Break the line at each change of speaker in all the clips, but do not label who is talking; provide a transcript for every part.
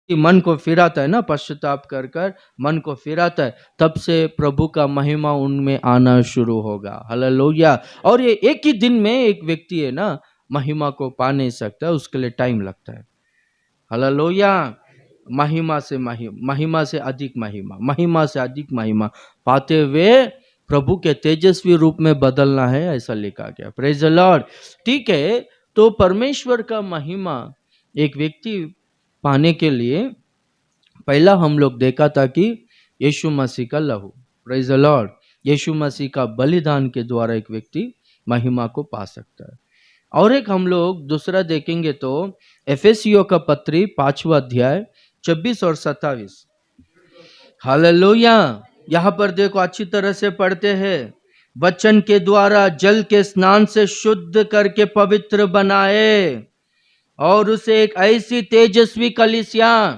कि मन को फिराता है ना, पश्चाताप कर कर मन को फिराता है, तब से प्रभु का महिमा उनमें आना शुरू होगा। हालेलुया। और ये एक ही दिन में एक व्यक्ति है ना महिमा को पा नहीं सकता, उसके लिए टाइम लगता है। हालेलुया। महिमा से महिमा से अधिक महिमा, महिमा से अधिक महिमा पाते हुए प्रभु के तेजस्वी रूप में बदलना है, ऐसा लिखा गया। Praise the Lord. ठीक है, तो परमेश्वर का महिमा एक व्यक्ति पाने के लिए पहला हम लोग देखा था कि यीशु मसीह का लहू, प्रेज द लॉर्ड, यीशु मसीह का बलिदान के द्वारा एक व्यक्ति महिमा को पा सकता है। और एक हम लोग दूसरा देखेंगे तो एफेसियों का पत्री 5वां अध्याय 26 और 27। हालेलुया। यहाँ पर देखो, अच्छी तरह से पढ़ते हैं। वचन के द्वारा जल के स्नान से शुद्ध करके पवित्र बनाए और उसे एक ऐसी तेजस्वी कलीसिया,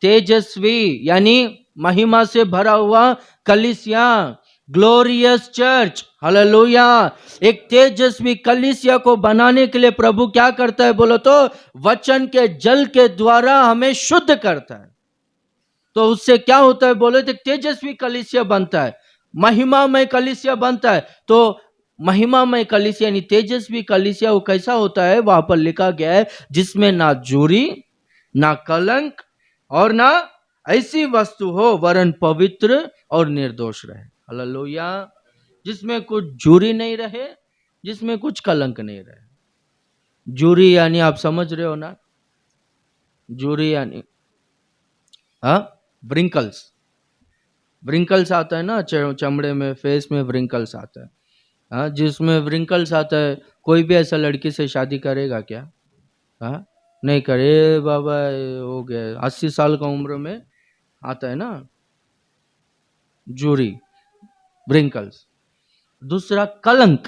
तेजस्वी यानी महिमा से भरा हुआ कलीसिया, ग्लोरियस चर्च, हालेलुया, एक तेजस्वी कलीसिया को बनाने के लिए प्रभु क्या करता है बोलो तो वचन के जल के द्वारा हमें शुद्ध करता है। तो उससे क्या होता है बोले तो तेजस्वी कलीसिया बनता है, महिमामय कलीसिया बनता है। तो महिमामय कलीसिया यानी तेजस्वी कलीसिया वो कैसा होता है, वहां पर लिखा गया है जिसमें ना झुर्री, ना कलंक और ना ऐसी वस्तु हो, वरन पवित्र और निर्दोष रहे। हालेलुया। जिसमें कुछ झुर्री नहीं रहे, जिसमें कुछ कलंक नहीं रहे। झुर्री यानी आप समझ रहे हो ना, झुर्री यानी व्रिंकल्स, व्रिंकल्स आता है ना चमड़े में, फेस में व्रिंकल्स आता है। हाँ, जिसमें व्रिंकल्स आता है, कोई भी ऐसा लड़की से शादी करेगा क्या? हाँ, नहीं करे बाबा, हो गया 80 साल का उम्र में आता है ना जूरी, व्रिंकल्स। दूसरा कलंक,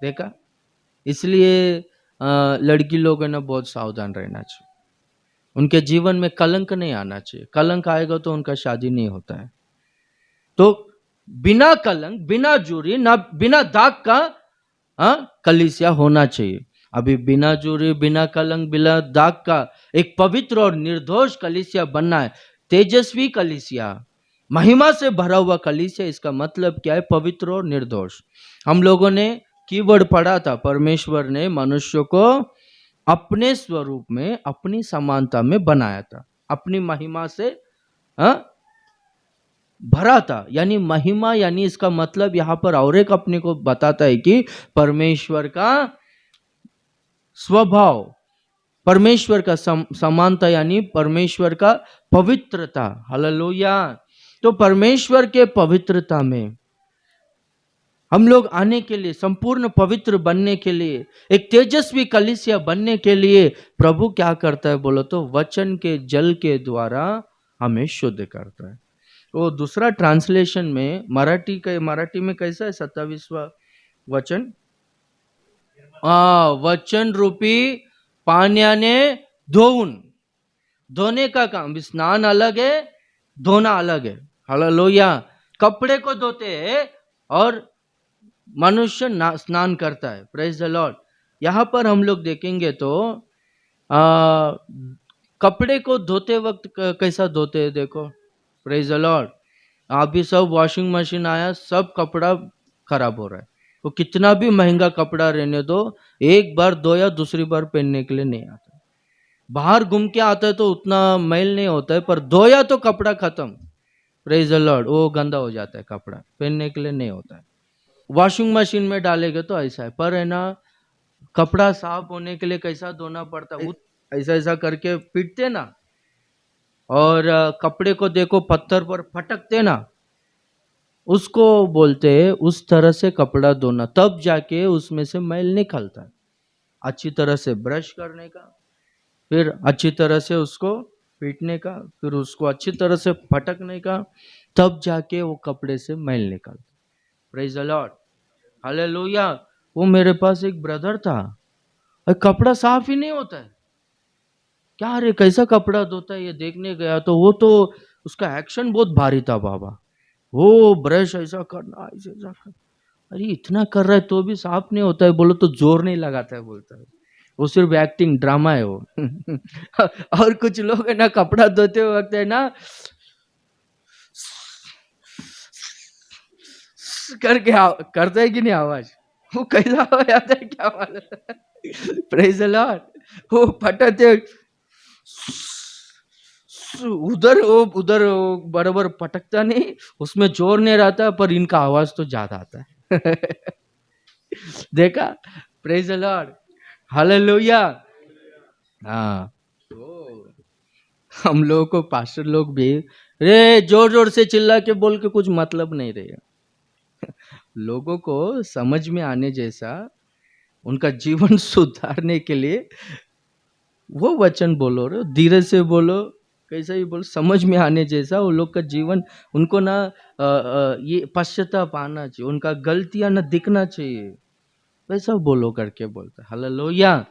देखा? इसलिए लड़की लोग है ना बहुत सावधान रहना चाहिए, उनके जीवन में कलंक नहीं आना चाहिए। कलंक आएगा तो उनका शादी नहीं होता है। तो बिना कलंक, बिना जूरी, ना बिना दाग का कलीसिया होना चाहिए। अभी बिना जूरी, बिना कलंक, बिना दाग का एक पवित्र और निर्दोष कलीसिया बनना है, तेजस्वी कलीसिया, महिमा से भरा हुआ कलीसिया। इसका मतलब क्या है? पवित्र और निर्दोष। हम लोगों ने कीवर्ड पढ़ा था, परमेश्वर ने मनुष्य को अपने स्वरूप में, अपनी समानता में बनाया था, अपनी महिमा से भरा था। यानी महिमा, यानी इसका मतलब यहां पर और एक अपने को बताता है कि परमेश्वर का स्वभाव, परमेश्वर का समानता, यानी परमेश्वर का पवित्रता। हालेलुया। तो परमेश्वर के पवित्रता में हम लोग आने के लिए, संपूर्ण पवित्र बनने के लिए, एक तेजस्वी कलीसिया बनने के लिए प्रभु क्या करता है बोलो तो वचन के जल के द्वारा हमें शुद्ध करता है। वो दूसरा ट्रांसलेशन में मराठी में कैसा है 27वां वचन? वचन रूपी पाण्याने धोऊन, धोने का काम, स्नान अलग है, धोना अलग है। हालेलुया। कपड़े को धोते हैं और मनुष्य स्नान करता है। Praise the Lord. यहाँ पर हम लोग देखेंगे तो कपड़े को धोते वक्त कैसा धोते हैं देखो। Praise the Lord. अभी सब वॉशिंग मशीन आया, सब कपड़ा खराब हो रहा है। वो कितना भी महंगा कपड़ा रहने दो, एक बार धोया दूसरी बार पहनने के लिए नहीं आता। बाहर घूम के आता है तो उतना मैल नहीं होता है, पर धोया तो कपड़ा खत्म। Praise the Lord. वो गंदा हो जाता है, कपड़ा पहनने के लिए नहीं होता है। वॉशिंग मशीन में डालेंगे तो ऐसा है, पर है ना कपड़ा साफ होने के लिए कैसा धोना पड़ता है, ऐसा ऐसा करके पीटते ना, और कपड़े को देखो पत्थर पर फटकते ना, उसको बोलते हैं उस तरह से कपड़ा धोना, तब जाके उसमें से मैल निकलता है। अच्छी तरह से ब्रश करने का, फिर अच्छी तरह से उसको पीटने का, फिर उसको अच्छी तरह से फटकने का, तब जाके वो कपड़े से मैल निकलता। Praise the Lord. हालेलुया। वो मेरे पास एक ब्रदर था, कपड़ा साफ ही नहीं होता है, क्या रे कैसा कपड़ा धोता है ये देखने गया तो वो तो उसका एक्शन बहुत भारी था बाबा। वो ब्रश ऐसा करना, ऐसा करना, अरे इतना कर रहा है तो भी साफ नहीं होता है, बोलो तो जोर नहीं लगाता है बोलता है। वो सिर्फ एक्टिंग ड्रामा है वो। और कुछ लोग है ना कपड़ा धोते वक्त है ना करके करता है कि नहीं आवाज, वो कैसा हो जाता है क्या मालूम। Praise the Lord. वो पटाते उधर वो बराबर पटकता नहीं, उसमें जोर नहीं रहता, पर इनका आवाज तो ज्यादा आता है। देखा, प्रेज द लॉर्ड, हालेलुया। हाँ, तो हम लोगों को पास्टर लोग भी रे जोर जोर से चिल्ला के बोल के कुछ मतलब नहीं रहे। लोगों को समझ में आने जैसा, उनका जीवन सुधारने के लिए वो वचन बोलो रे, धीरे से बोलो, कैसा ही बोलो, समझ में आने जैसा वो लोग का जीवन, उनको ना ये पश्चाताप आना चाहिए, उनका गलतियां ना दिखना चाहिए, वैसा बोलो करके बोलता है। हालेलुया।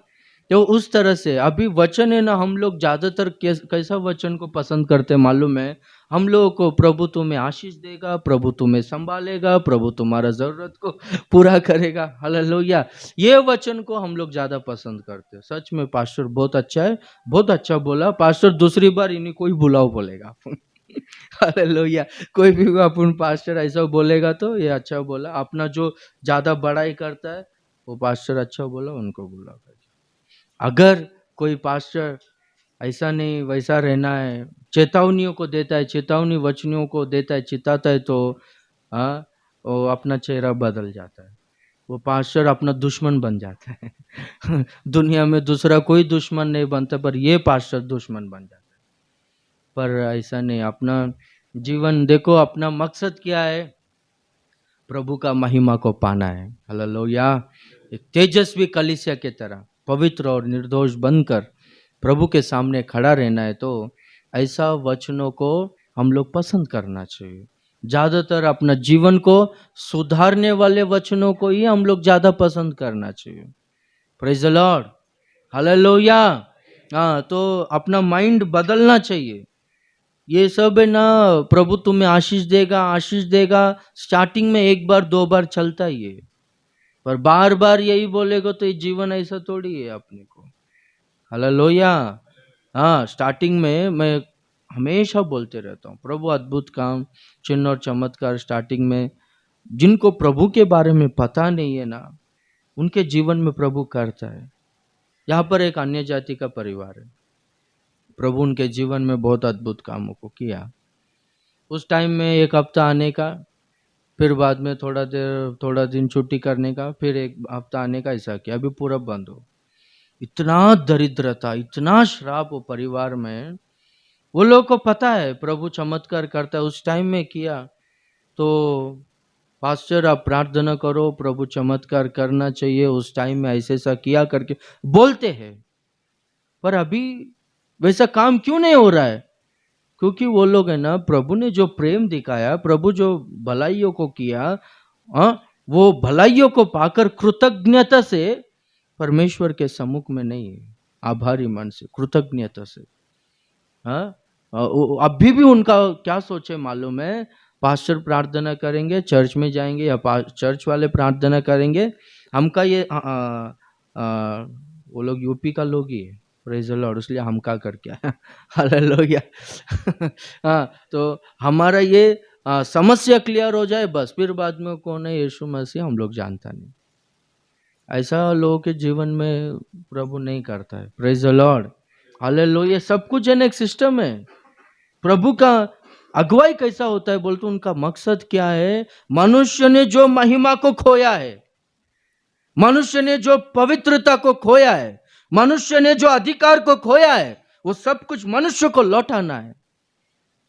तो उस तरह से अभी वचन है ना, हम लोग ज्यादातर कैसा वचन को पसंद करते हैं मालूम है? हम लोगों को प्रभु तुम्हें आशीष देगा, प्रभु तुम्हें संभालेगा, प्रभु तुम्हारा जरूरत को पूरा करेगा। हालेलुया। ये वचन को हम लोग ज्यादा पसंद करते हैं। सच में पास्टर बहुत अच्छा है, बहुत अच्छा बोला पास्टर, दूसरी बार इन्हें कोई बुलाओ बोलेगा। हालेलुया। कोई भी अपन पास्टर ऐसा बोलेगा तो ये अच्छा बोला, अपना जो ज्यादा बड़ाई करता है वो पास्टर अच्छा बोला, उनको बुला। अगर कोई पास्टर ऐसा नहीं वैसा रहना है, चेतावनियों को देता है, चेतावनी वचनों को देता है, चिताता है, तो हाँ, वो अपना चेहरा बदल जाता है, वो पास्टर अपना दुश्मन बन जाता है। दुनिया में दूसरा कोई दुश्मन नहीं बनता, पर ये पास्टर दुश्मन बन जाता है। पर ऐसा नहीं, अपना जीवन देखो, अपना मकसद क्या है? प्रभु का महिमा को पाना है। हालेलुया। एक तेजस्वी कलीसिया के तरह पवित्र और निर्दोष बनकर प्रभु के सामने खड़ा रहना है, तो ऐसा वचनों को हम लोग पसंद करना चाहिए। ज्यादातर अपना जीवन को सुधारने वाले वचनों को ही हम लोग ज्यादा पसंद करना चाहिए। Praise the Lord, hallelujah. हाँ, तो अपना माइंड बदलना चाहिए। ये सब है ना, प्रभु तुम्हें आशीष देगा, आशीष देगा, स्टार्टिंग में एक बार दो बार चलता ही है, पर बार बार यही बोलेगा तो ये जीवन ऐसा थोड़ी है अपने को। हालेलुया। हाँ, स्टार्टिंग में मैं हमेशा बोलते रहता हूँ, प्रभु अद्भुत काम, चिन्ह और चमत्कार स्टार्टिंग में, जिनको प्रभु के बारे में पता नहीं है ना, उनके जीवन में प्रभु करता है। यहाँ पर एक अन्य जाति का परिवार है, प्रभु उनके जीवन में बहुत अद्भुत कामों को किया। उस टाइम में एक हफ्ता आने का, फिर बाद में थोड़ा दिन छुट्टी करने का, फिर एक हफ्ता आने का, ऐसा किया। अभी पूरा बंद हो। इतना दरिद्र था, इतना श्राप वो परिवार में। वो लोग को पता है प्रभु चमत्कार करता है, उस टाइम में किया तो पास्टर आप प्रार्थना करो, प्रभु चमत्कार करना चाहिए, उस टाइम में ऐसे ऐसा किया करके बोलते हैं। पर अभी वैसा काम क्यों नहीं हो रहा है? क्योंकि वो लोग है ना, प्रभु ने जो प्रेम दिखाया, प्रभु जो भलाइयों को किया, वो भलाइयों को पाकर कृतज्ञता से परमेश्वर के सम्मुख में नहीं है, आभारी मन से, कृतज्ञता से। हाँ, अभी भी उनका क्या सोचे मालूम है? पास्टर प्रार्थना करेंगे, चर्च में जाएंगे, या चर्च वाले प्रार्थना करेंगे, हमका ये वो लोग यूपी का लोग ही है, प्रेज द लॉर्ड, इसलिए हम का करके आया। हालेलुया। हाँ, तो हमारा ये समस्या क्लियर हो जाए बस, फिर बाद में कौन है यीशु मसीह हम लोग जानता नहीं। ऐसा लोगों के जीवन में प्रभु नहीं करता है। Praise the Lord, hallelujah. सब कुछ है ना, एक सिस्टम है। प्रभु का अगुवाई कैसा होता है बोलते, उनका मकसद क्या है? मनुष्य ने जो महिमा को खोया है, मनुष्य ने जो पवित्रता को खोया है, मनुष्य ने जो अधिकार को खोया है, वो सब कुछ मनुष्य को लौटाना है।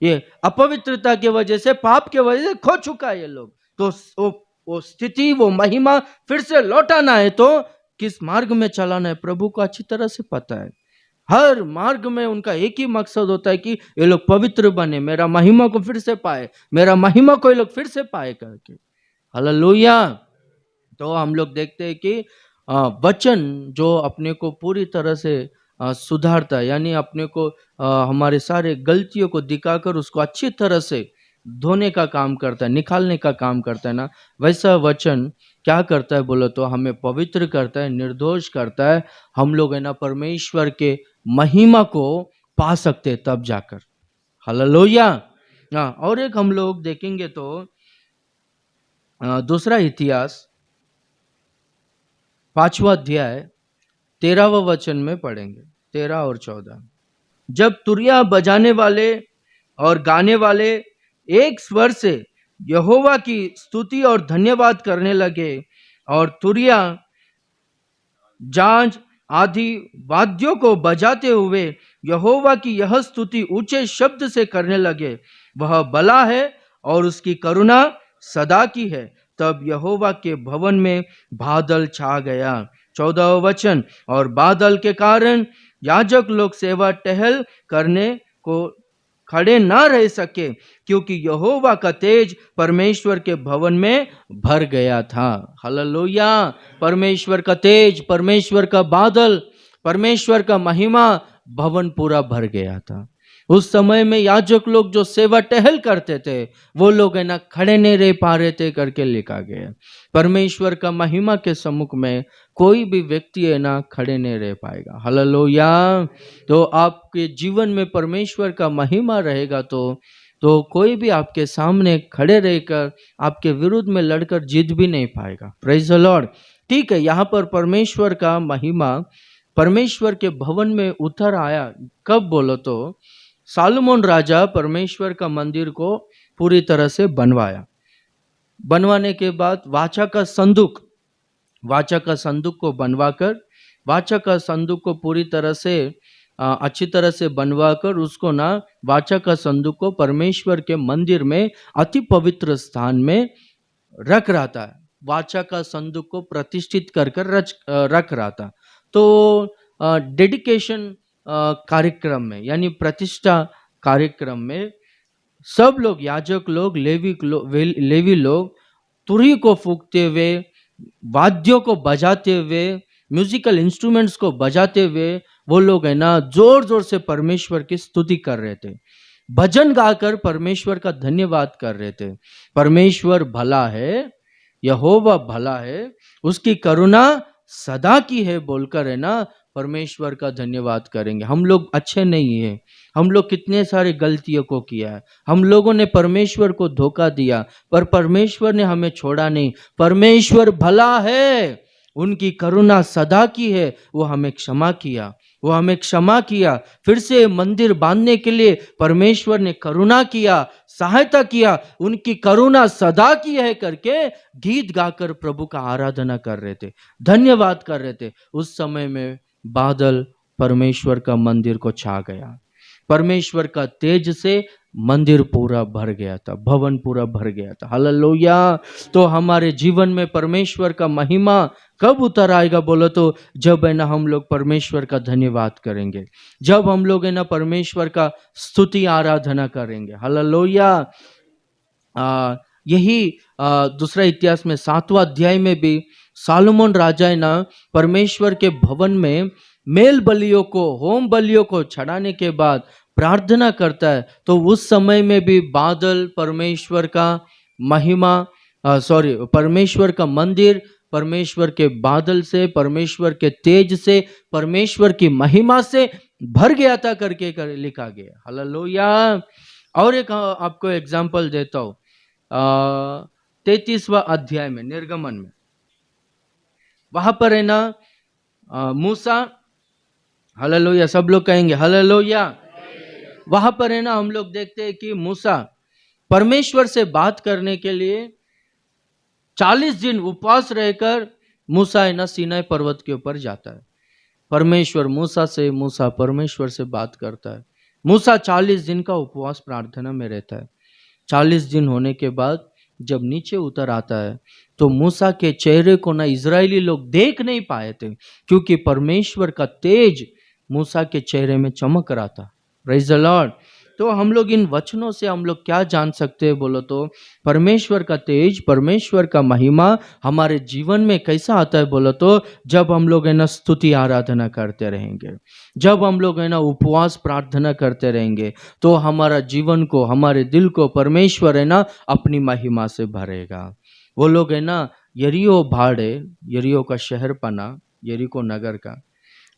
ये अपवित्रता की वजह से, पाप के वजह से खो चुका है ये लोग, तो वो स्थिति, वो महिमा फिर से लौटाना है, तो किस मार्ग में चलाना है प्रभु को अच्छी तरह से पता है। हर मार्ग में उनका एक ही मकसद होता है कि ये लोग पवित्र बने, मेरा महिमा को फिर से पाए, मेरा महिमा को ये लोग फिर से पाए करके। हालेलुया। तो हम लोग देखते हैं कि वचन जो अपने को पूरी तरह से सुधारता है, यानी अपने को हमारे सारे गलतियों को दिखाकर उसको अच्छी तरह से धोने का काम करता है, निकालने का काम करता है ना, वैसा वचन क्या करता है बोलो तो हमें पवित्र करता है, निर्दोष करता है। हम लोग है ना परमेश्वर के महिमा को पा सकते हैं तब जाकर। हालेलुया। हाँ, और एक हम लोग देखेंगे तो दूसरा इतिहास 5वां अध्याय 13वां वचन में पढ़ेंगे, 13 और 14। जब तुरिया बजाने वाले और गाने वाले एक स्वर से यहोवा की स्तुति और धन्यवाद करने लगे और तुरिया जांज आदि वाद्यों को बजाते हुए यहोवा की यह स्तुति ऊंचे शब्द से करने लगे, वह भला है और उसकी करुणा सदा की है। तब यहोवा के भवन में बादल छा गया। 14वां वचन, और बादल के कारण याजक लोग सेवा टहल करने को खड़े ना रह सके, क्योंकि यहोवा का तेज परमेश्वर के भवन में भर गया था। हालेलुया। परमेश्वर का तेज, परमेश्वर का बादल, परमेश्वर का महिमा भवन पूरा भर गया था। उस समय में याजक लोग जो सेवा टहल करते थे वो लोग है ना खड़े नहीं रह पा रहे थे करके लिखा गया। परमेश्वर का महिमा के सम्मुख में कोई भी व्यक्ति है ना खड़े नहीं रह पाएगा। हालेलुया। तो आपके जीवन में परमेश्वर का महिमा रहेगा तो कोई भी आपके सामने खड़े रहकर आपके विरुद्ध में लड़कर जीत भी नहीं पाएगा। Praise the Lord. ठीक है, यहाँ पर परमेश्वर का महिमा परमेश्वर के भवन में उतर आया। कब बोलो तो सालोमोन राजा परमेश्वर का मंदिर को पूरी तरह से बनवाया। बनवाने के बाद वाचा का संदूक को बनवाकर, वाचा का संदूक को पूरी तरह से अच्छी तरह से बनवाकर उसको ना वाचा का संदूक को परमेश्वर के मंदिर में अति पवित्र स्थान में रख रहा था। वाचा का संदूक को प्रतिष्ठित कर रख रहा था। तो डेडिकेशन कार्यक्रम में यानी प्रतिष्ठा कार्यक्रम में सब लोग, याजक लोग, लेवी लोग तुरी को फूंकते हुए, वाद्यों को बजाते हुए, म्यूजिकल इंस्ट्रूमेंट्स को बजाते हुए वो लोग है ना जोर जोर से परमेश्वर की स्तुति कर रहे थे, भजन गाकर परमेश्वर का धन्यवाद कर रहे थे। परमेश्वर भला है, यहोवा भला है, उसकी करुणा सदा की है बोलकर है ना परमेश्वर का धन्यवाद करेंगे। हम लोग अच्छे नहीं हैं, हम लोग कितने सारे गलतियों को किया है, हम लोगों ने परमेश्वर को धोखा दिया पर परमेश्वर ने हमें छोड़ा नहीं। परमेश्वर भला है, उनकी करुणा सदा की है, वो हमें क्षमा किया। फिर से मंदिर बांधने के लिए परमेश्वर ने करुणा किया, सहायता किया, उनकी करुणा सदा की है करके गीत गाकर प्रभु का आराधना कर रहे थे, धन्यवाद कर रहे थे। उस समय में बादल परमेश्वर का मंदिर को छा गया। परमेश्वर का तेज से मंदिर पूरा भर गया था, भवन पूरा भर गया था। हालेलुया। तो हमारे जीवन में परमेश्वर का महिमा कब उतर आएगा बोलो तो जब है ना हम लोग परमेश्वर का धन्यवाद करेंगे, जब हम लोग है ना परमेश्वर का स्तुति आराधना करेंगे। हालेलुया। यही दूसरा इतिहास में 7वां अध्याय में भी सालोमोन राजा है ना परमेश्वर के भवन में मेल बलियों को, होम बलियों को चढ़ाने के बाद प्रार्थना करता है। तो उस समय में भी बादल परमेश्वर का महिमा परमेश्वर का मंदिर परमेश्वर के बादल से, परमेश्वर के तेज से, परमेश्वर की महिमा से भर गया था करके लिखा गया। हालेलुया। और एक आपको एग्जांपल देता हूँ 33वां अध्याय में, निर्गमन में, वहां पर है ना मूसा, हालेलुया, सब लोग कहेंगे हालेलुया। वहां पर है ना हम लोग देखते हैं कि मूसा परमेश्वर से बात करने के लिए 40 दिन उपवास रहकर मूसा है ना सीनाई पर्वत के ऊपर जाता है। मूसा परमेश्वर से बात करता है। मूसा 40 दिन का उपवास प्रार्थना में रहता है। 40 दिन होने के बाद जब नीचे उतर आता है तो मूसा के चेहरे को ना इजरायली लोग देख नहीं पाए थे, क्योंकि परमेश्वर का तेज मूसा के चेहरे में चमक रहा था। Praise the Lord. तो हम लोग इन वचनों से हम लोग क्या जान सकते हैं बोलो तो परमेश्वर का तेज, परमेश्वर का महिमा हमारे जीवन में कैसा आता है बोलो तो जब हम लोग है ना स्तुति आराधना करते रहेंगे, जब हम लोग है ना उपवास प्रार्थना करते रहेंगे, तो हमारा जीवन को, हमारे दिल को परमेश्वर है ना अपनी महिमा से भरेगा। वो लोग है ना यरीहो भाड़े, यरीहो का शहर पना, यरीको नगर का।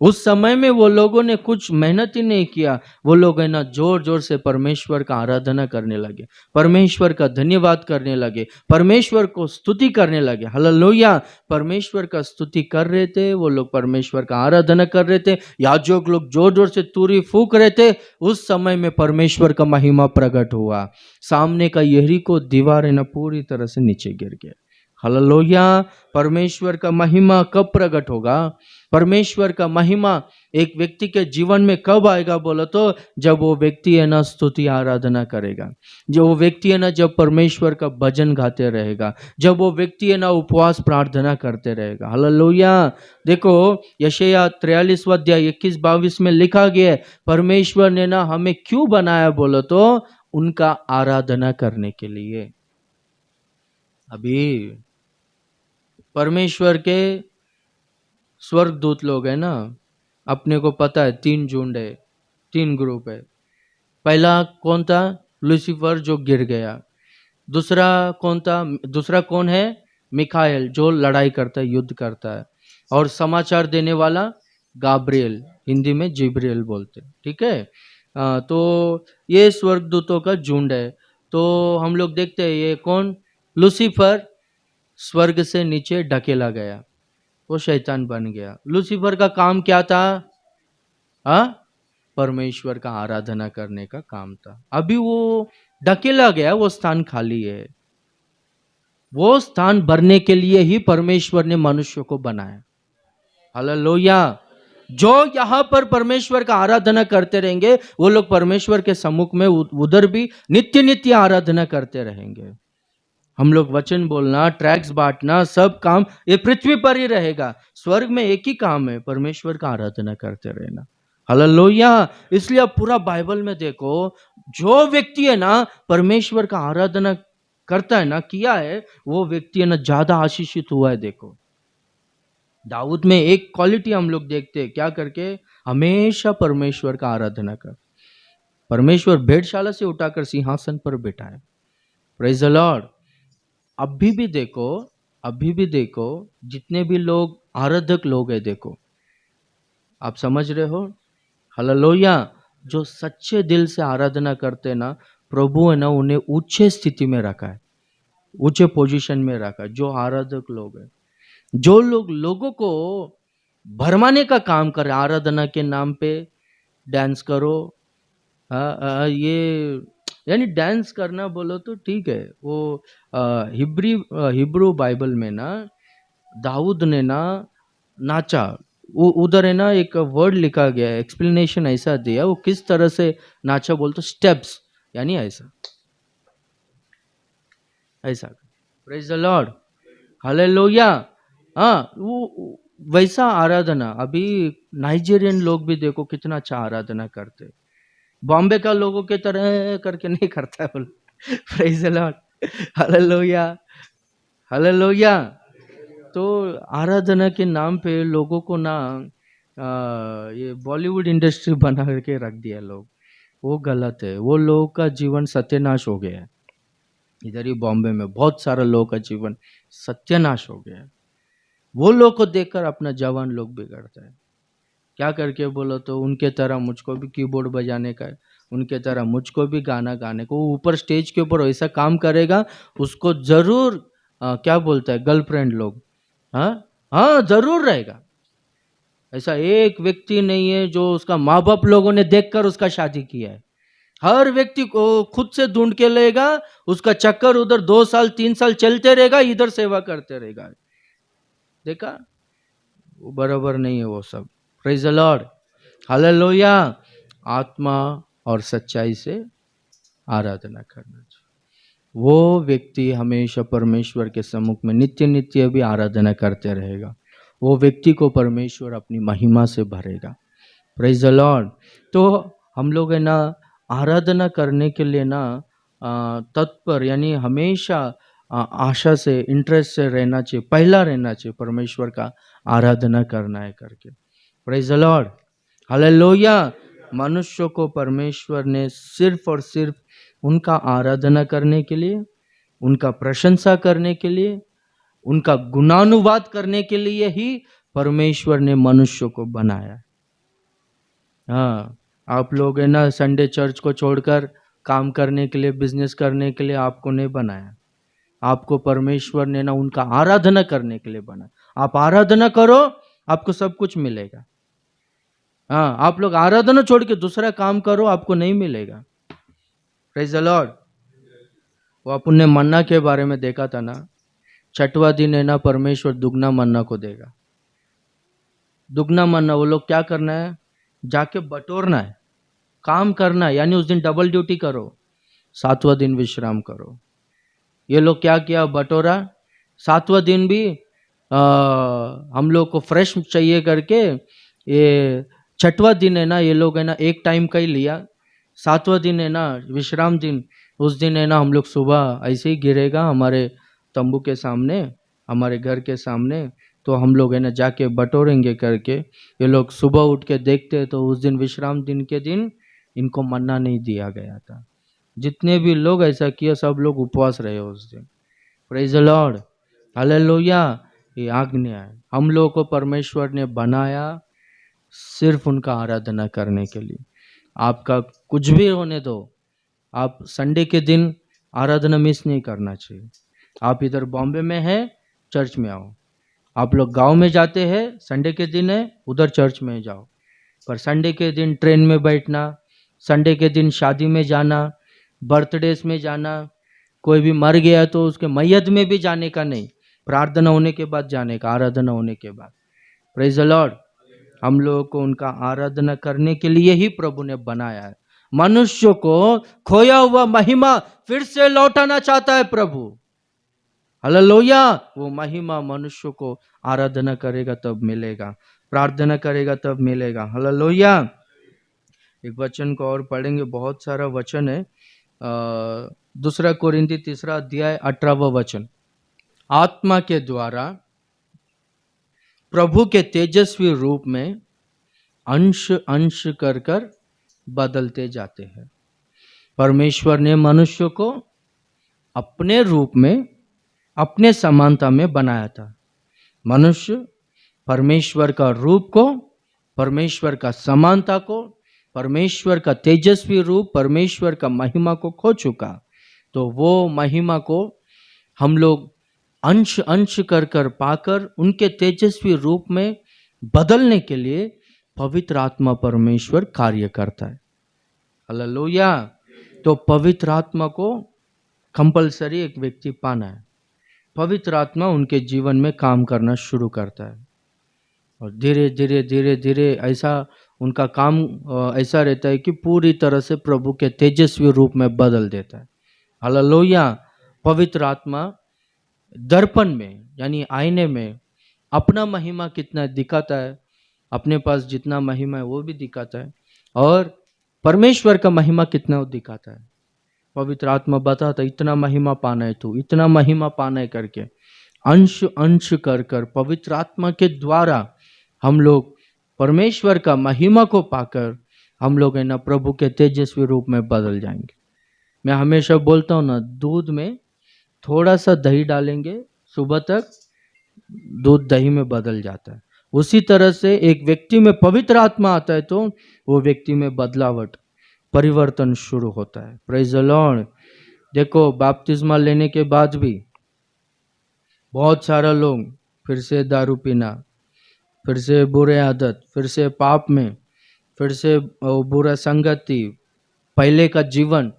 उस समय में वो लोगों ने कुछ मेहनत ही नहीं किया, वो लोग है ना जोर जोर से परमेश्वर का आराधना करने लगे, परमेश्वर का धन्यवाद करने लगे, परमेश्वर को स्तुति करने लगे। हालेलुया। परमेश्वर का स्तुति कर रहे थे वो लोग, परमेश्वर का आराधना कर रहे थे, याजक लोग जोर जोर से तुरी फूंक रहे थे। उस समय में परमेश्वर का महिमा प्रकट हुआ, सामने का यरीहो दीवार है ना पूरी तरह से नीचे गिर गया। हालेलुया। परमेश्वर का महिमा कब प्रकट होगा? परमेश्वर का महिमा एक व्यक्ति के जीवन में कब आएगा बोलो तो, जब वो व्यक्ति है ना स्तुति आराधना करेगा, जब वो व्यक्ति है ना जब परमेश्वर का भजन गाते रहेगा, जब वो व्यक्ति है ना उपवास प्रार्थना करते रहेगा। हालेलुया। देखो यशायाह 43 अध्याय 21-22 में लिखा गया है, परमेश्वर ने ना हमें क्यों बनाया बोलो तो, उनका आराधना करने के लिए। अभी परमेश्वर के स्वर्गदूत लोग है ना, अपने को पता है 3 झुंड है, 3 ग्रुप है। पहला कौन था? लूसीफर जो गिर गया। दूसरा कौन था? दूसरा कौन है? मिखाएल जो लड़ाई करता है, युद्ध करता है। और समाचार देने वाला गाब्रिएल, हिंदी में जिब्रियल बोलते, ठीक है। तो ये स्वर्गदूतों का झुंड है। तो हम लोग देखते हैं ये कौन? लूसीफर स्वर्ग से नीचे ढकेला गया, वो शैतान बन गया। लूसीफर का काम क्या था? परमेश्वर का आराधना करने का काम था। अभी वो ढकेला गया, वो स्थान खाली है। वो स्थान भरने के लिए ही परमेश्वर ने मनुष्य को बनाया। हालेलुया। जो यहाँ पर परमेश्वर का आराधना करते रहेंगे, वो लोग परमेश्वर के सम्मुख में उधर भी नित्य नित्य आराधना करते रहेंगे। हम लोग वचन बोलना, ट्रैक्स बांटना, सब काम ये पृथ्वी पर ही रहेगा। स्वर्ग में एक ही काम है, परमेश्वर का आराधना करते रहना। हालेलुया। इसलिए अब पूरा बाइबल में देखो, जो व्यक्ति है ना परमेश्वर का आराधना करता है ना, किया है, वो व्यक्ति है ना ज्यादा आशीषित हुआ है। देखो दाऊद में एक क्वालिटी हम लोग देखते हैं, क्या करके? हमेशा परमेश्वर का आराधना कर। परमेश्वर भेड़शाला से उठाकर सिंहासन पर बैठा है। Praise the Lord. अभी भी देखो जितने भी लोग आराधक लोग हैं, देखो आप समझ रहे हो? हालेलुया। जो सच्चे दिल से आराधना करते ना, प्रभु है ना उन्हें ऊंचे स्थिति में रखा है, ऊंचे पोजीशन में रखा है। जो आराधक लोग हैं, जो लोग लोगों को भरमाने का काम कर रहे, आराधना के नाम पे डांस करो, ये यानी डांस करना बोलो तो ठीक है। वो हिब्रू बाइबल में ना दाऊद ने ना नाचा, उधर है ना एक वर्ड लिखा गया है, एक्सप्लेनेशन ऐसा दिया, वो किस तरह से नाचा बोलते, स्टेप्स, यानी ऐसा ऐसा। Praise the Lord. हालेलुया। वो वैसा आराधना। अभी नाइजीरियन लोग भी देखो कितना अच्छा आराधना करते, बॉम्बे का लोगों के तरह करके नहीं करता है बोल। Praise the Lord. Hallelujah. Hallelujah. तो आराधना के नाम पे लोगों को ना ये बॉलीवुड इंडस्ट्री बना करके रख दिया लोग, वो गलत है। वो लोगों का जीवन सत्यानाश हो गया है। इधर ही बॉम्बे में बहुत सारा लोगों का जीवन सत्यानाश हो गया है। वो लोग को देखकर अपना जवान लोग बिगड़ता है। क्या करके बोलो तो, उनके तरह मुझको भी कीबोर्ड बजाने का है, उनके तरह मुझको भी गाना गाने को। ऊपर स्टेज के ऊपर ऐसा काम करेगा, उसको जरूर क्या बोलता है गर्लफ्रेंड लोग, हाँ जरूर रहेगा। ऐसा एक व्यक्ति नहीं है जो उसका माँ बाप लोगों ने देखकर उसका शादी किया है। हर व्यक्ति को खुद से ढूंढ के लेगा, उसका चक्कर उधर 2 साल 3 साल चलते रहेगा, इधर सेवा करते रहेगा। देखा, वो बराबर नहीं है वो सब। Praise the Lord. हालेलुया। आत्मा और सच्चाई से आराधना करना चाहिए। वो व्यक्ति हमेशा परमेश्वर के सम्मुख में नित्य नित्य भी आराधना करते रहेगा। वो व्यक्ति को परमेश्वर अपनी महिमा से भरेगा। Praise the Lord. तो हम लोग है ना आराधना करने के लिए ना तत्पर, यानी हमेशा आशा से, इंटरेस्ट से रहना चाहिए, पहला रहना चाहिए, परमेश्वर का आराधना करना है करके। Praise the Lord. हालेलुया। मनुष्य को परमेश्वर ने सिर्फ और सिर्फ उनका आराधना करने के लिए, उनका प्रशंसा करने के लिए, उनका गुणानुवाद करने के लिए ही परमेश्वर ने मनुष्य को बनाया। हाँ, आप लोग है ना संडे चर्च को छोड़कर काम करने के लिए, बिजनेस करने के लिए आपको नहीं बनाया। आपको परमेश्वर ने ना उनका आराधना करने के लिए बनाया। आप आराधना करो, आपको सब कुछ मिलेगा। हाँ, आप लोग आराधना छोड़ के दूसरा काम करो, आपको नहीं मिलेगा। Praise the Lord. वो अपन ने मन्ना के बारे में देखा था ना, छठवां दिन है ना परमेश्वर दुगना मन्ना को देगा। दुगना मन्ना, वो लोग क्या करना है, जाके बटोरना है, काम करना है, यानी उस दिन डबल ड्यूटी करो, सातवां दिन विश्राम करो। ये लोग क्या किया, बटोरा। सातवां दिन भी हम लोग को फ्रेश चाहिए करके, ये छठवां दिन है ना ये लोग है ना एक टाइम का ही लिया। सातवां दिन है ना विश्राम दिन, उस दिन है ना हम लोग सुबह ऐसे ही गिरेगा हमारे तंबू के सामने, हमारे घर के सामने, तो हम लोग है ना जाके बटोरेंगे करके। ये लोग सुबह उठ के देखते तो उस दिन विश्राम दिन के दिन इनको मन्ना नहीं दिया गया था। जितने भी लोग ऐसा किए सब लोग उपवास रहे उस दिन। Praise the Lord, hallelujah. ये आज्ञा है, हम लोगों को परमेश्वर ने बनाया सिर्फ उनका आराधना करने के लिए। आपका कुछ भी होने दो, आप संडे के दिन आराधना मिस नहीं करना चाहिए। आप इधर बॉम्बे में है, चर्च में आओ। आप लोग गांव में जाते हैं, संडे के दिन है, उधर चर्च में जाओ। पर संडे के दिन ट्रेन में बैठना, संडे के दिन शादी में जाना, बर्थडेज में जाना, कोई भी मर गया तो उसके मैयत में भी जाने का नहीं, प्रार्थना होने के बाद जाने का, आराधना होने के बाद। Praise the Lord. हम लोगों को उनका आराधना करने के लिए ही प्रभु ने बनाया है। मनुष्य को खोया हुआ महिमा फिर से लौटाना चाहता है प्रभु। हालेलुया। वो महिमा मनुष्य को आराधना करेगा तब मिलेगा, प्रार्थना करेगा तब मिलेगा। हालेलुया। एक वचन को और पढ़ेंगे, बहुत सारा वचन है। दूसरा कोरिन्थी 3 अध्याय 18वां वचन। आत्मा के द्वारा प्रभु के तेजस्वी रूप में अंश अंश कर कर बदलते जाते हैं। परमेश्वर ने मनुष्य को अपने रूप में, अपने समानता में बनाया था। मनुष्य परमेश्वर का रूप को, परमेश्वर का समानता को, परमेश्वर का तेजस्वी रूप, परमेश्वर का महिमा को खो चुका। तो वो महिमा को हम लोग अंश अंश कर कर पाकर उनके तेजस्वी रूप में बदलने के लिए पवित्र आत्मा परमेश्वर कार्य करता है। हालेलुया। तो पवित्र आत्मा को कंपलसरी एक व्यक्ति पाना है। पवित्र आत्मा उनके जीवन में काम करना शुरू करता है और धीरे धीरे धीरे धीरे ऐसा उनका काम ऐसा रहता है कि पूरी तरह से प्रभु के तेजस्वी रूप में बदल देता है। हालेलुया। पवित्र आत्मा दर्पण में यानी आईने में अपना महिमा कितना दिखाता है, अपने पास जितना महिमा है वो भी दिखाता है, और परमेश्वर का महिमा कितना वो दिखाता है। पवित्र आत्मा बताता इतना महिमा पाना है तू, इतना महिमा पाना है करके, अंश अंश कर कर पवित्र आत्मा के द्वारा हम लोग परमेश्वर का महिमा को पाकर हम लोग है ना प्रभु के तेजस्वी रूप में बदल जाएंगे। मैं हमेशा बोलता हूँ ना, दूध में थोड़ा सा दही डालेंगे, सुबह तक दूध दही में बदल जाता है। उसी तरह से एक व्यक्ति में पवित्र आत्मा आता है तो वो व्यक्ति में बदलावट, परिवर्तन शुरू होता है। Praise the Lord. देखो, बपतिस्मा लेने के बाद भी बहुत सारा लोग फिर से दारू पीना, फिर से बुरे आदत, फिर से पाप में, फिर से बुरा संगति, पहले का जीवन,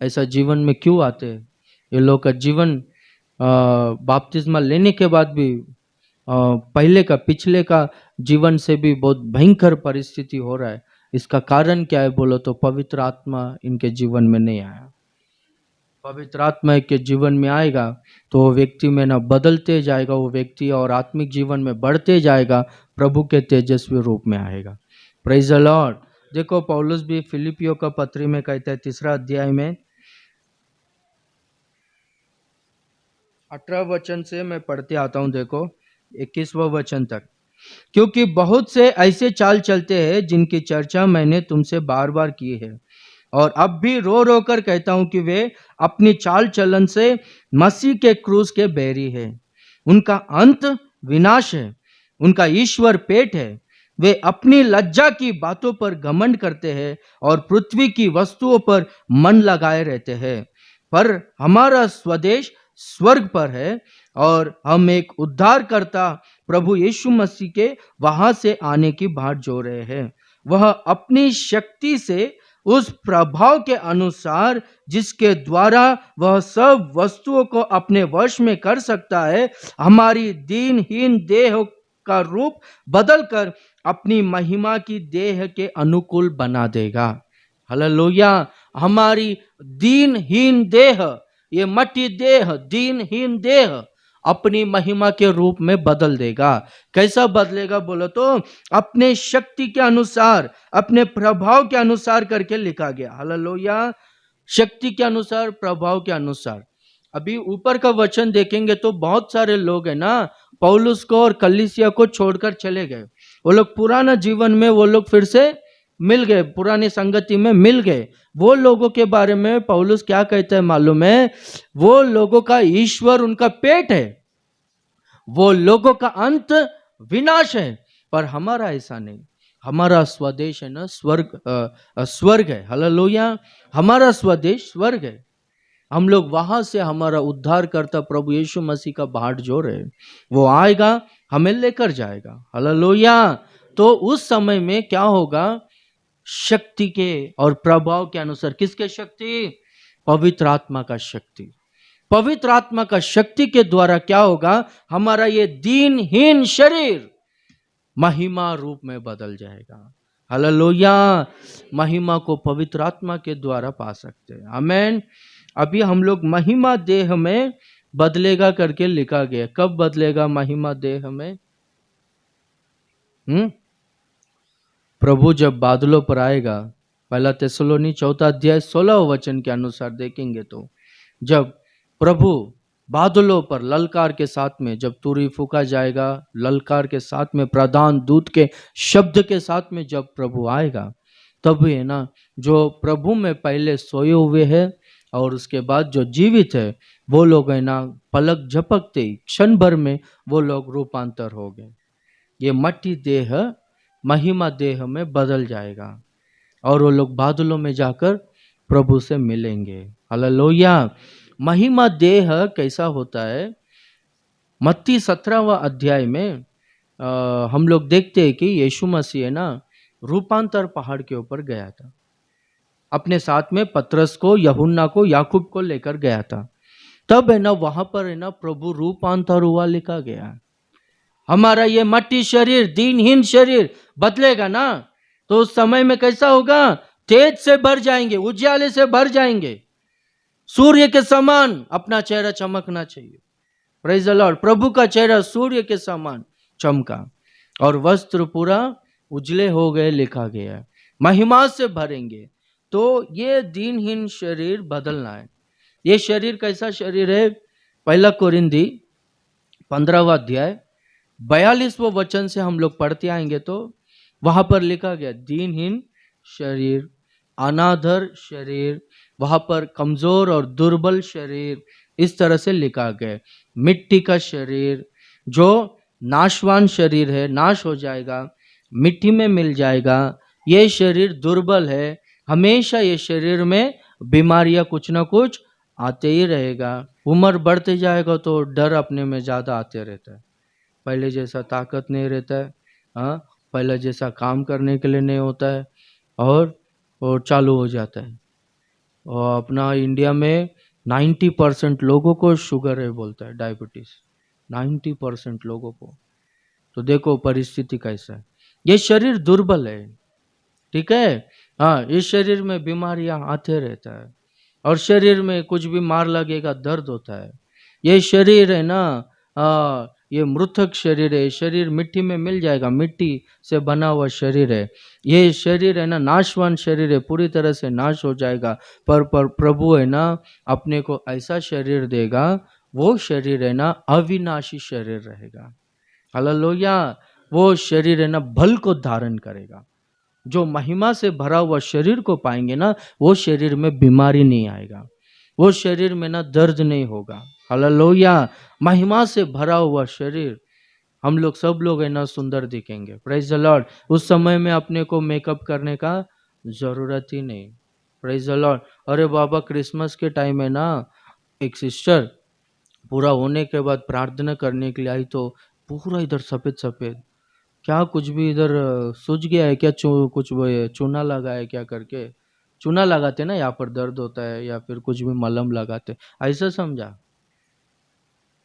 ऐसा जीवन में क्यों आते हैं? ये लोग का जीवन बपतिस्मा लेने के बाद भी पहले का, पिछले का जीवन से भी बहुत भयंकर परिस्थिति हो रहा है। इसका कारण क्या है बोलो तो पवित्र आत्मा इनके जीवन में नहीं आया। पवित्र आत्मा के जीवन में आएगा तो वो व्यक्ति में ना बदलते जाएगा, वो व्यक्ति और आत्मिक जीवन में बढ़ते जाएगा, प्रभु के तेजस्वी रूप में आएगा। Praise the Lord. देखो, पौलुस भी फिलिपियों का पत्री में कहता है 3 अध्याय में 18 वचन से मैं पढ़ते आता हूँ। देखो 21वां वचन तक। क्योंकि बहुत से ऐसे चाल चलते हैं जिनकी चर्चा मैंने तुमसे बार बार की है, और अब भी रो रो कर कहता हूं कि वे अपनी चाल चलन से मसीह के क्रूस के बैरी है। उनका अंत विनाश है, उनका ईश्वर पेट है। वे अपनी लज्जा की बातों पर घमंड करते हैं और पृथ्वी की वस्तुओं पर मन लगाए रहते हैं। पर हमारा स्वदेश स्वर्ग पर है और हम एक उद्धारकर्ता प्रभु यीशु मसीह के वहां से आने की बाट जो रहे हैं। वह अपनी शक्ति से उस प्रभाव के अनुसार जिसके द्वारा वह सब वस्तुओं को अपने वश में कर सकता है, हमारी दीनहीन देह का रूप बदलकर अपनी महिमा की देह के अनुकूल बना देगा। हालेलुया। हमारी दीनहीन देह, ये मट्टी देह, दीनहीन देह अपनी महिमा के रूप में बदल देगा। कैसा बदलेगा बोलो तो अपने शक्ति के अनुसार, अपने प्रभाव के अनुसार करके लिखा गया। हालेलुया। शक्ति के अनुसार, प्रभाव के अनुसार। अभी ऊपर का वचन देखेंगे तो बहुत सारे लोग है ना, पौलुस को और कलीसिया को छोड़कर चले गए। वो लोग पुराना जीवन में वो लोग फिर से मिल गए, पुरानी संगति में मिल गए। वो लोगों के बारे में पौलुस क्या कहता है मालूम है? वो लोगों का ईश्वर उनका पेट है, वो लोगों का अंत विनाश है। पर हमारा ऐसा नहीं, हमारा स्वदेश है ना स्वर्ग है। हालेलुया। हमारा स्वदेश स्वर्ग है। हम लोग वहां से हमारा उद्धार करता प्रभु यीशु मसीह का बाट जोड़ है, वो आएगा, हमें लेकर जाएगा। हालेलुया। तो उस समय में क्या होगा? शक्ति के और प्रभाव के अनुसार। किसके शक्ति? पवित्र आत्मा का शक्ति। पवित्र आत्मा का शक्ति के द्वारा क्या होगा? हमारा ये दीनहीन शरीर महिमा रूप में बदल जाएगा। हालेलुया। महिमा को पवित्र आत्मा के द्वारा पा सकते हैं। आमीन। अभी हम लोग महिमा देह में बदलेगा करके लिखा गया। कब बदलेगा महिमा देह में? प्रभु जब बादलों पर आएगा। पहला थिस्सलुनी 4 अध्याय 16 वचन के अनुसार देखेंगे तो जब प्रभु बादलों पर ललकार के साथ में, जब तुरी फूका जाएगा, ललकार के साथ में, प्रधान दूत के शब्द के साथ में जब प्रभु आएगा, तब है ना जो प्रभु में पहले सोए हुए हैं और उसके बाद जो जीवित है वो लोग है ना पलक झपकते ही क्षण भर में वो लोग रूपांतर हो गए। ये मट्टी देह महिमा देह में बदल जाएगा और वो लोग बादलों में जाकर प्रभु से मिलेंगे। हालेलुया। महिमा देह कैसा होता है? मत्ती 17वां अध्याय में हम लोग देखते हैं कि यीशु मसीह है ना रूपांतर पहाड़ के ऊपर गया था, अपने साथ में पतरस को, यूहन्ना को, याकूब को लेकर गया था। तब है ना वहां पर है ना प्रभु रूपांतर हुआ लिखा गया। हमारा ये मट्टी शरीर, दीनहीन शरीर बदलेगा ना तो उस समय में कैसा होगा? तेज से भर जाएंगे, उज्याले से भर जाएंगे, सूर्य के समान अपना चेहरा चमकना चाहिए। Praise the Lord. प्रभु का चेहरा सूर्य के समान चमका और वस्त्र पूरा उजले हो गए लिखा गया है। महिमा से भरेंगे। तो ये दीनहीन शरीर बदलना है। ये शरीर कैसा शरीर है? पहला कोरिन्थी 15वां अध्याय 42वां वचन से हम लोग पढ़ते आएंगे तो वहां पर लिखा गया दीनहीन शरीर, अनादर शरीर, वहां पर कमजोर और दुर्बल शरीर, इस तरह से लिखा गया। मिट्टी का शरीर जो नाशवान शरीर है, नाश हो जाएगा, मिट्टी में मिल जाएगा। ये शरीर दुर्बल है, हमेशा ये शरीर में बीमारियां कुछ ना कुछ आते ही रहेगा। उम्र बढ़ते जाएगा तो डर अपने में ज़्यादा आते रहता है। पहले जैसा ताकत नहीं रहता है, हाँ, पहले जैसा काम करने के लिए नहीं होता है और चालू हो जाता है। और अपना इंडिया में 90% लोगों को शुगर है बोलता है, डायबिटीज 90% लोगों को। तो देखो परिस्थिति कैसा है। ये शरीर दुर्बल है, ठीक है। हाँ, इस शरीर में बीमारियां आते रहता है और शरीर में कुछ भी मार लगेगा दर्द होता है। ये शरीर है ना ये मृतक शरीर है। शरीर मिट्टी में मिल जाएगा, मिट्टी से बना हुआ शरीर है। ये शरीर है ना नाशवान शरीर है, पूरी तरह से नाश हो जाएगा। पर प्रभु है ना अपने को ऐसा शरीर देगा, वो शरीर है ना अविनाशी शरीर रहेगा। हालेलुया। वो शरीर है ना बल को धारण करेगा। जो महिमा से भरा हुआ शरीर को पाएंगे ना, वो शरीर में बीमारी नहीं आएगा, वो शरीर में ना दर्द नहीं होगा। हालेलुया, महिमा से भरा हुआ शरीर, हम लोग सब लोग है ना सुंदर दिखेंगे। Praise the Lord. उस समय में अपने को मेकअप करने का जरूरत ही नहीं। Praise the Lord. अरे बाबा, क्रिसमस के टाइम में ना एक सिस्टर पूरा होने के बाद प्रार्थना करने के लिए आई, तो पूरा इधर सफेद सफेद, क्या कुछ भी इधर सूज गया है क्या, कुछ वो ये चूना लगा है क्या करके, चूना लगाते ना यहाँ पर दर्द होता है, या फिर कुछ भी मलहम लगाते, ऐसा समझा।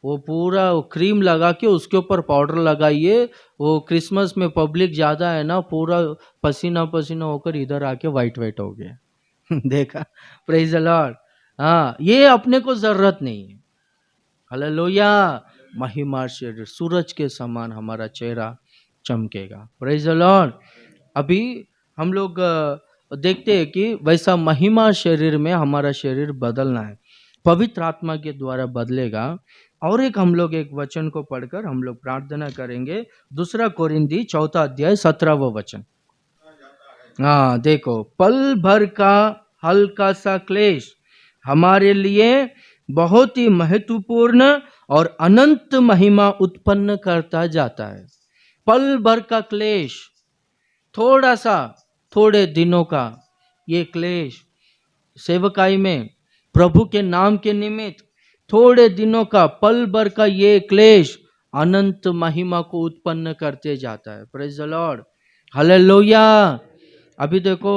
वो पूरा वो क्रीम लगा के उसके ऊपर पाउडर लगाइए। वो क्रिसमस में पब्लिक ज़्यादा है ना, पूरा पसीना पसीना होकर इधर आके वाइट वाइट हो गया। देखा, प्रेज द लॉर्ड। हाँ, ये अपने को जरूरत नहीं है। हालेलुया, महिमा शरीर, सूरज के समान हमारा चेहरा चमकेगा। Praise the Lord. अभी हम लोग देखते हैं कि वैसा महिमा शरीर में हमारा शरीर बदलना है, पवित्र आत्मा के द्वारा बदलेगा। और एक हम लोग एक वचन को पढ़कर हम लोग प्रार्थना करेंगे। दूसरा कोरिंथी 4 अध्याय 17वां वचन। हाँ देखो, पल भर का हल्का सा क्लेश हमारे लिए बहुत ही महत्वपूर्ण और अनंत महिमा उत्पन्न करता जाता है। पल भर का क्लेश, थोड़ा सा, थोड़े दिनों का ये क्लेश सेवकाई में, प्रभु के नाम के निमित्त थोड़े दिनों का, पल भर का ये क्लेश अनंत महिमा को उत्पन्न करते जाता है। Praise the Lord, hallelujah. अभी देखो,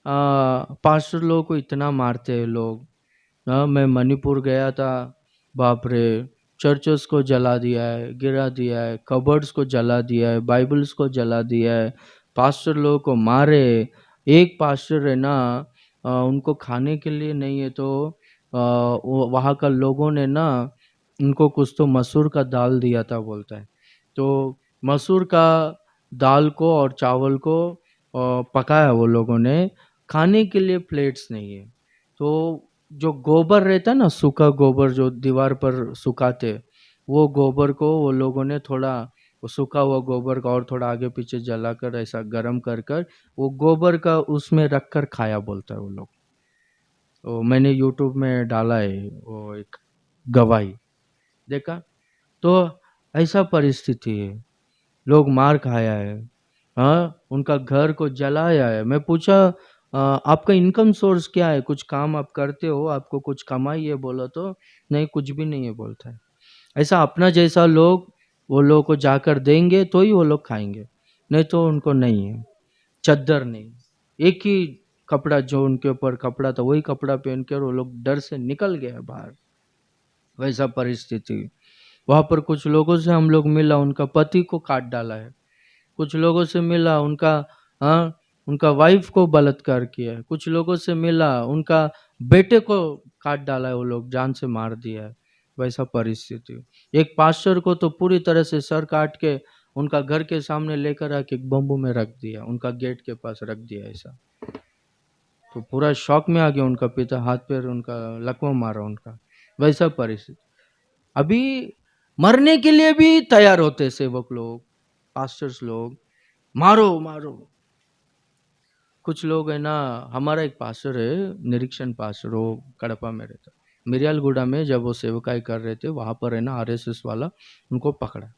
पास्टर लोग को इतना मारते हैं लोग। मैं मणिपुर गया था, बाप रे, चर्चेस को जला दिया है, गिरा दिया है, कबर्ड्स को जला दिया है, बाइबल्स को जला दिया है, पास्टर लोगों को मारे। एक पास्टर है ना, उनको खाने के लिए नहीं है, तो वहाँ का लोगों ने ना उनको कुछ तो मसूर का दाल दिया था बोलता है। तो मसूर का दाल को और चावल को पकाया वो लोगों ने, खाने के लिए प्लेट्स नहीं है। तो जो गोबर रहता है ना, सूखा गोबर जो दीवार पर सुखाते, वो गोबर को वो लोगों ने थोड़ा, वो सूखा हुआ गोबर का और थोड़ा आगे पीछे जलाकर ऐसा गर्म कर कर वो गोबर का उसमें रख कर खाया बोलता है वो लोग। तो मैंने यूट्यूब में डाला है वो एक गवाही, देखा। तो ऐसा परिस्थिति है, लोग मार खाया है, हाँ, उनका घर को जलाया है। मैं पूछा, आपका इनकम सोर्स क्या है, कुछ काम आप करते हो, आपको कुछ कमाई है, बोला तो नहीं, कुछ भी नहीं है बोलता है। ऐसा अपना जैसा लोग वो लोग को जाकर देंगे तो ही वो लोग खाएंगे, नहीं तो उनको नहीं है। चद्दर नहीं, एक ही कपड़ा जो उनके ऊपर कपड़ा था वही कपड़ा पहन कर वो लोग डर से निकल गए बाहर। वैसा परिस्थिति। वहाँ पर कुछ लोगों से हम लोग मिला, उनका पति को काट डाला है। कुछ लोगों से मिला, उनका, हाँ, उनका वाइफ को बलात्कार किया है। कुछ लोगों से मिला, उनका बेटे को काट डाला है, वो लोग जान से मार दिया है। वैसा परिस्थिति। एक पास्टर को तो पूरी तरह से सर काट के उनका घर के सामने लेकर आके एक बम्बू में रख दिया, उनका गेट के पास रख दिया ऐसा। तो पूरा शॉक में आ गया उनका पिता, हाथ पैर उनका लकवा मारा उनका। वैसा परिस्थिति। अभी मरने के लिए भी तैयार होते सेवक लोग, पास्टर्स लोग, मारो मारो। कुछ लोग है ना, हमारा एक पास्टर है, निरीक्षण पास्टर, वो कड़पा में रहता, मिरियालगुड़ा में जब वो सेवकाई कर रहे थे, वहाँ पर है ना आरएसएस वाला उनको पकड़ा,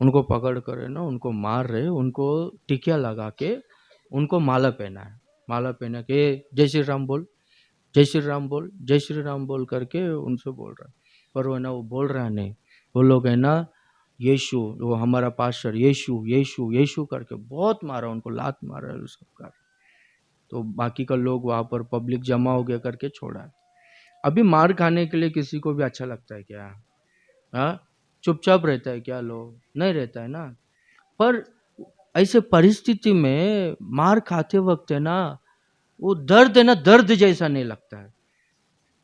उनको पकड़ कर है ना उनको मार रहे, उनको टिकिया लगा के उनको माला पहना है, माला पहना के जय श्री राम बोल, जय श्री राम बोल, जय श्री राम बोल करके उनसे बोल रहा है। पर वो है ना, वो बोल रहा है नहीं, वो लोग है ना यीशु, वो हमारा पास्टर यीशु यीशु यीशु करके बहुत मारा, उनको लात मारा है सब कर। तो बाकी का लोग वहाँ पर पब्लिक जमा हो गया करके छोड़ा है। अभी मार खाने के लिए किसी को भी अच्छा लगता है क्या? हाँ, चुपचाप रहता है क्या? लोग नहीं रहता है ना। पर ऐसे परिस्थिति में मार खाते वक्त है ना, वो दर्द है ना, दर्द जैसा नहीं लगता है,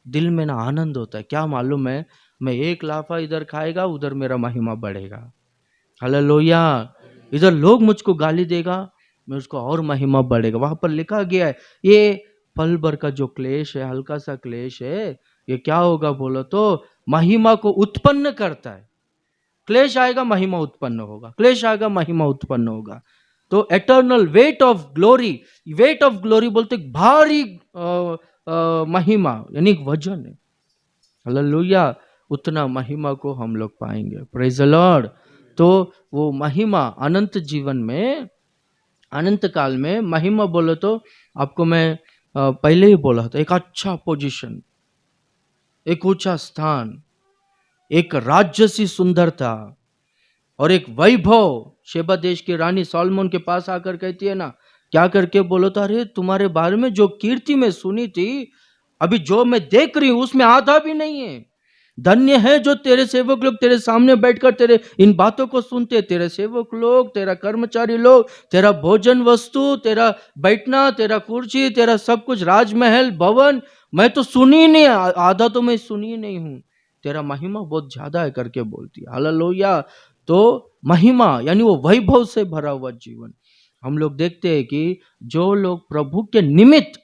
दिल में ना आनंद होता है। क्या मालूम है, मैं एक लाफा इधर खाएगा, उधर मेरा महिमा बढ़ेगा। हालेलुया। इधर लोग मुझको गाली देगा, मैं उसको और महिमा बढ़ेगा। वहां पर लिखा गया है, ये पल भर का जो क्लेश है, हल्का सा क्लेश है, ये क्या होगा बोलो तो महिमा को उत्पन्न करता है। क्लेश आएगा, महिमा उत्पन्न होगा, क्लेश आएगा, महिमा उत्पन्न होगा। तो eternal weight of glory, weight of glory बोलते भारी महिमा यानी एक वजन है, हालेलुया, उतना महिमा को हम लोग पाएंगे। Praise the Lord. तो वो महिमा अनंत जीवन में, अनंत काल में महिमा बोलो तो आपको मैं पहले ही बोला था, एक अच्छा पोजीशन, एक ऊंचा स्थान, एक राज्य सी सुंदरता और एक वैभव। शेबा देश की रानी सॉलोमन के पास आकर कहती है ना, क्या करके बोलो तो, अरे तुम्हारे बारे में जो कीर्ति मैं सुनी थी, अभी जो मैं देख रही हूं उसमें आधा भी नहीं है। धन्य है जो तेरे सेवक लोग तेरे सामने बैठकर तेरे इन बातों को सुनते। तेरे सेवक लोग, तेरा कर्मचारी लोग, तेरा भोजन वस्तु, तेरा बैठना, तेरा कुर्सी, तेरा सब कुछ, राजमहल, भवन, मैं तो सुनी ही नहीं, आधा तो मैं सुनी ही नहीं हूं। तेरा महिमा बहुत ज्यादा है करके बोलती है। हालेलुया। तो महिमा यानी वो वैभव से भरा हुआ जीवन। हम लोग देखते हैं कि जो लोग प्रभु के निमित्त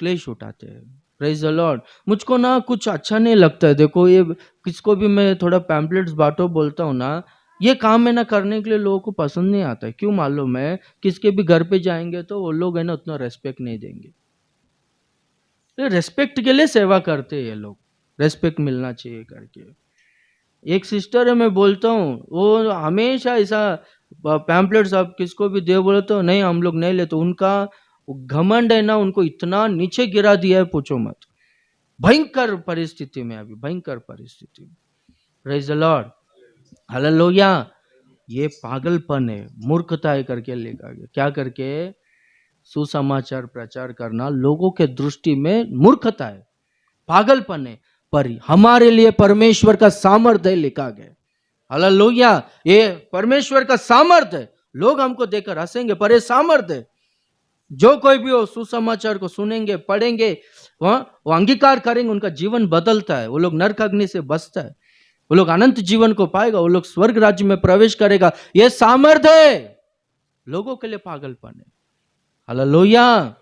क्लेश उठाते हैं, प्रेज द लॉर्ड, मुझको ना कुछ अच्छा नहीं लगता है। देखो ये किसको भी मैं थोड़ा पैम्पलेट्स बांटो बोलता हूँ ना, ये काम है ना करने के लिए लोगों को पसंद नहीं आता है। क्यों मालूम है? किसके भी घर पे जाएंगे तो वो लोग है ना उतना रेस्पेक्ट नहीं देंगे। रेस्पेक्ट के लिए सेवा करते हैं ये लोग, रेस्पेक्ट मिलना चाहिए करके। एक सिस्टर है, मैं बोलता हूँ, वो हमेशा ऐसा पैम्पलेट्स आप किसको भी दे बोले तो नहीं हम लोग नहीं लेते। उनका घमंड है ना, उनको इतना नीचे गिरा दिया है पूछो मत। भयंकर परिस्थिति में, अभी भयंकर परिस्थिति में। Praise the Lord, hallelujah. ये पागलपन है, मूर्खता है करके लिखा गया। क्या करके? सुसमाचार प्रचार करना लोगों के दृष्टि में मूर्खता है, पागलपन है, पर हमारे लिए परमेश्वर का सामर्थ्य लिखा गया। हालेलुया। ये परमेश्वर का सामर्थ्य है। लोग हमको देखकर हंसेंगे पर ये सामर्थ्य है। जो कोई भी हो सुसमाचार को सुनेंगे, पढ़ेंगे, वो अंगीकार करेंगे, उनका जीवन बदलता है। वो लोग नरक अग्नि से बचता है, वो लोग अनंत जीवन को पाएगा, वो लोग स्वर्ग राज्य में प्रवेश करेगा। ये सामर्थ्य है, लोगों के लिए पागलपन है। हालेलुया।